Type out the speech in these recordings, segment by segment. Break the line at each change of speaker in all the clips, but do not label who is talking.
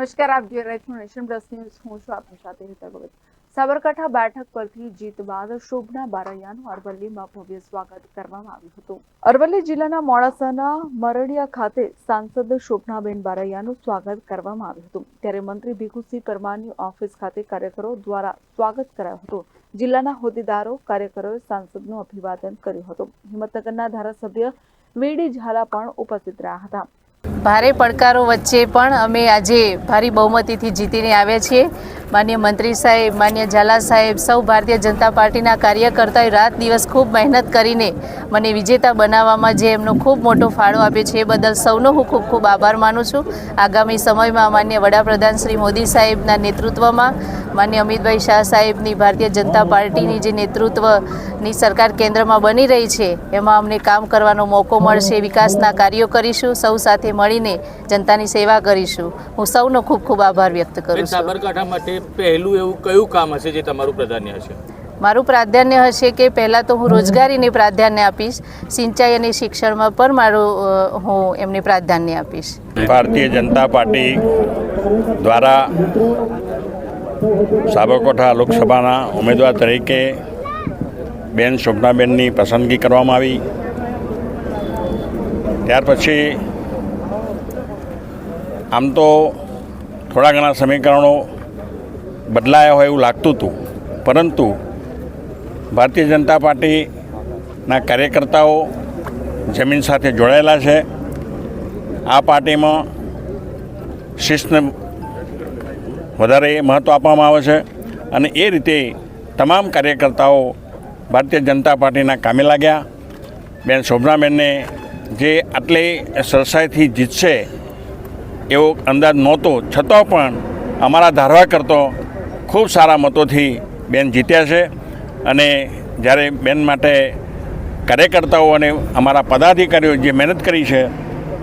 નમસ્કાર, આપ જોઈ રહ્યા છો નેશન પ્લસ ન્યૂઝ. હું છું આપની સાથે હિતા ભગત. સાબરકાંઠા બેઠક પરથી જીત બાદ શોભના બારૈયાનું અરવલ્લીમાં ભવ્ય સ્વાગત કરવામાં આવ્યું હતું. અરવલ્લી જિલ્લાના મોડાસાના મરડિયા ખાતે સાંસદ શોભનાબેન બારૈયાનું સ્વાગત કરવામાં આવ્યું હતું. ત્યારે મંત્રી ભીખુસિંહ પરમારની ઓફિસ ખાતે કાર્યકરો દ્વારા સ્વાગત કરાયું હતું. જિલ્લાના હોદ્દેદારો કાર્યકરોએ સાંસદનું અભિવાદન કર્યું હતું. હિંમતનગરના ધારાસભ્ય વીડી ઝાલા પણ ઉપસ્થિત રહ્યા હતા.
ભારે પડકારો વચ્ચે પણ અમે આજે ભારી બહુમતીથી જીતીને આવ્યા છીએ. માન્ય મંત્રી સાહેબ, માન્ય ઝાલા સાહેબ, સૌ ભારતીય જનતા પાર્ટીના કાર્યકર્તાઓએ રાત દિવસ ખૂબ મહેનત કરીને મને વિજેતા બનાવવામાં જે એમનો ખૂબ મોટો ફાળો આપ્યો છે એ બદલ સૌનો હું ખૂબ ખૂબ આભાર માનું છું. આગામી સમયમાં માન્ય વડાપ્રધાન શ્રી મોદી સાહેબના નેતૃત્વમાં, માન્ય અમિતભાઈ શાહ સાહેબની ભારતીય જનતા પાર્ટીની જે નેતૃત્વની સરકાર કેન્દ્રમાં બની રહી છે એમાં અમને કામ કરવાનો મોકો મળશે. વિકાસના કાર્યો કરીશું, સૌ સાથે મળીને જનતાની સેવા કરીશું. હું સૌનો ખૂબ ખૂબ આભાર વ્યક્ત કરું છું.
સાબરકાંઠા માટે પહેલું એવું કયું કામ હશે જે તમારું પ્રાધાન્ય હશે?
મારું પ્રાધાન્ય હશે કે પહેલાં તો હું રોજગારીને પ્રાધાન્ય આપીશ. સિંચાઈ અને શિક્ષણમાં પણ હું એમને પ્રાધાન્ય આપીશ.
ભારતીય જનતા પાર્ટી દ્વારા સાબરકાંઠા લોકસભાના ઉમેદવાર તરીકે બેન શોભનાબેનની પસંદગી કરવામાં આવી. ત્યાર પછી આમ તો થોડા ઘણા સમીકરણો બદલાયા હોય એવું લાગતું હતું, પરંતુ ભારતીય જનતા પાર્ટીના કાર્યકર્તાઓ જમીન સાથે જોડાયેલા છે. આ પાર્ટીમાં શિસ્તને વધારે મહત્ત્વ આપવામાં આવે છે અને એ રીતે તમામ કાર્યકર્તાઓ ભારતીય જનતા પાર્ટીના કામે લાગ્યા. બેન શોભનાબેનને જે આટલી સરસાઈથી જીતશે એવો અંદાજ નહોતો, છતાં પણ અમારા ધારવા કરતો ખૂબ સારા મતોથી બેન જીત્યા છે. અને જ્યારે બેન માટે કાર્યકર્તાઓ અને અમારા પદાધિકારીઓ જે મહેનત કરી છે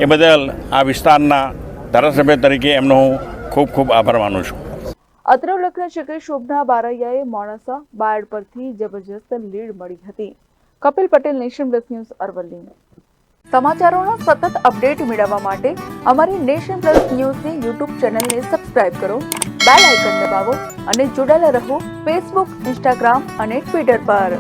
એ બદલ આ વિસ્તારના ધારાસભ્ય તરીકે એમનો હું ખૂબ ખૂબ આભાર માનું છું.
અત્રે ઉલ્લેખનીય છે કે શોભના બારૈયાએ મોડાસા બાયડ પરથી જબરજસ્ત લીડ મળી હતી. Kapil Patel, nation plus news, Aravalli. સમાચારોના સતત અપડેટ મેળવવા માટે અમારી નેશન પ્લસ ન્યૂઝની યુટ્યુબ ચેનલને સબસ્ક્રાઇબ કરો, બેલ આઇકન દબાવો અને જોડાયેલા રહો ફેસબુક, ઇન્સ્ટાગ્રામ અને ટ્વિટર પર.